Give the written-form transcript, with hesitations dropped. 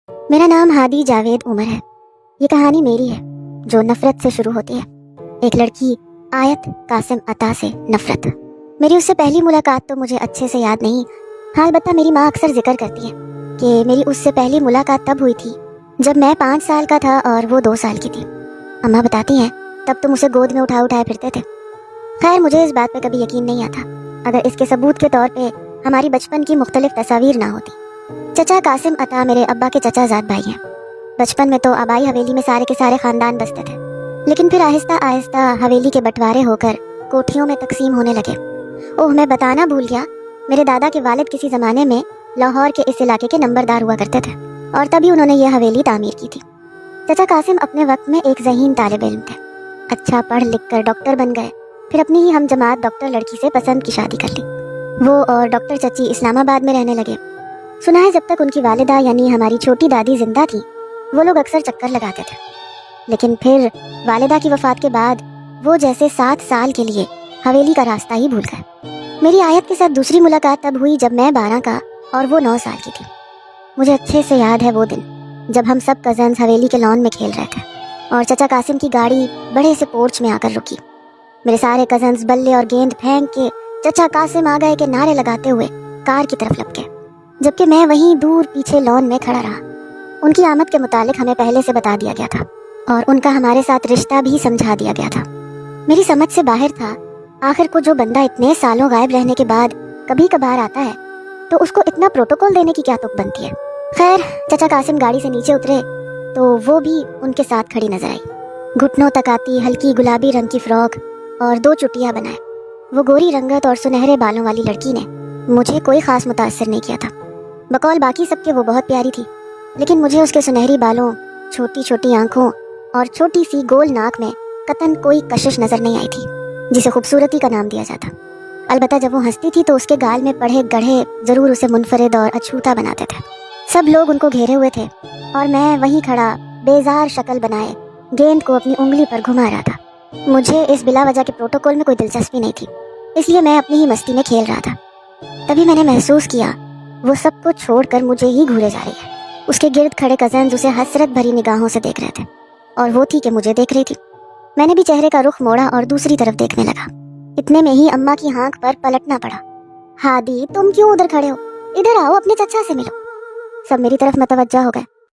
میرا نام ہادی جاوید عمر ہے۔ یہ کہانی میری ہے جو نفرت سے شروع ہوتی ہے۔ ایک لڑکی آیت قاسم عطا سے نفرت۔ میری اس سے پہلی ملاقات تو مجھے اچھے سے یاد نہیں، ہاں البتہ میری ماں اکثر ذکر کرتی ہے کہ میری اس سے پہلی ملاقات تب ہوئی تھی جب میں 5 سال کا تھا اور وہ 2 سال کی تھی۔ اماں بتاتی ہیں تب تم اسے گود میں اٹھائے پھرتے تھے۔ خیر مجھے اس بات پہ کبھی یقین نہیں آتا اگر اس کے ثبوت کے طور پہ ہماری بچپن کی مختلف تصاویر نہ ہوتی۔ چچا قاسم عطا میرے ابا کے چچا زاد بھائی ہیں۔ بچپن میں تو آبائی حویلی میں سارے کے سارے خاندان بستے تھے، لیکن پھر آہستہ آہستہ حویلی کے بٹوارے ہو کر کوٹھیوں میں تقسیم ہونے لگے۔ اوہ میں بتانا بھول گیا، میرے دادا کے والد کسی زمانے میں لاہور کے اس علاقے کے نمبردار ہوا کرتے تھے اور تبھی انہوں نے یہ حویلی تعمیر کی تھی۔ چچا قاسم اپنے وقت میں ایک ذہین طالب علم تھے، اچھا پڑھ لکھ کر ڈاکٹر بن گئے، پھر اپنی ہی ہم جماعت ڈاکٹر لڑکی سے پسند کی شادی کر لی۔ وہ اور ڈاکٹر چچی اسلام آباد میں رہنے لگے۔ سنا ہے جب تک ان کی والدہ یعنی ہماری چھوٹی دادی زندہ تھی وہ لوگ اکثر چکر لگاتے تھے، لیکن پھر والدہ کی وفات کے بعد وہ جیسے 7 سال کے لیے حویلی کا راستہ ہی بھول گئے۔ میری آیت کے ساتھ دوسری ملاقات تب ہوئی جب میں 12 کا اور وہ 9 سال کی تھی۔ مجھے اچھے سے یاد ہے وہ دن جب ہم سب کزنز حویلی کے لان میں کھیل رہے تھے اور چچا قاسم کی گاڑی بڑے سے پورچ میں آ کر رکی۔ میرے سارے کزنز بلے اور گیند پھینک کے چچا قاسم آ گئے کے نعرے لگاتے ہوئے کار کی طرف لپکے، جبکہ میں وہیں دور پیچھے لان میں کھڑا رہا۔ ان کی آمد کے متعلق ہمیں پہلے سے بتا دیا گیا تھا اور ان کا ہمارے ساتھ رشتہ بھی سمجھا دیا گیا تھا۔ میری سمجھ سے باہر تھا، آخر کو جو بندہ اتنے سالوں غائب رہنے کے بعد کبھی کبھار آتا ہے تو اس کو اتنا پروٹوکول دینے کی کیا تک بنتی ہے۔ خیر چچا قاسم گاڑی سے نیچے اترے تو وہ بھی ان کے ساتھ کھڑی نظر آئی، گھٹنوں تک آتی ہلکی گلابی رنگ کی فراک اور 2 چٹیاں بنائے۔ وہ گوری رنگت اور سنہرے بالوں والی لڑکی نے مجھے کوئی خاص متاثر نہیں کیا تھا، بقول باقی سب کے وہ بہت پیاری تھی، لیکن مجھے اس کے سنہری بالوں، چھوٹی چھوٹی آنکھوں اور چھوٹی سی گول ناک میں قطعاً کوئی کشش نظر نہیں آئی تھی جسے خوبصورتی کا نام دیا جاتا۔ البتہ جب وہ ہنستی تھی تو اس کے گال میں پڑھے گڑھے ضرور اسے منفرد اور اچھوتا بناتے تھے۔ سب لوگ ان کو گھیرے ہوئے تھے اور میں وہیں کھڑا بیزار شکل بنائے گیند کو اپنی انگلی پر گھما رہا تھا۔ مجھے اس بلا وجہ کے پروٹوکول میں کوئی دلچسپی نہیں تھی، اس لیے میں اپنی ہی مستی میں کھیل رہا تھا۔ تبھی میں نے محسوس کیا وہ سب کو چھوڑ کر مجھے ہی گھورے جا رہی ہے۔ اس کے گرد کھڑے کزنز اسے حسرت بھری نگاہوں سے دیکھ رہے تھے اور وہ تھی کہ مجھے دیکھ رہی تھی۔ میں نے بھی چہرے کا رخ موڑا اور دوسری طرف دیکھنے لگا۔ اتنے میں ہی اماں کی ہانک پر پلٹنا پڑا۔ ہادی تم کیوں ادھر کھڑے ہو؟ ادھر آؤ، اپنے چچا سے ملو۔ سب میری طرف متوجہ ہو گئے۔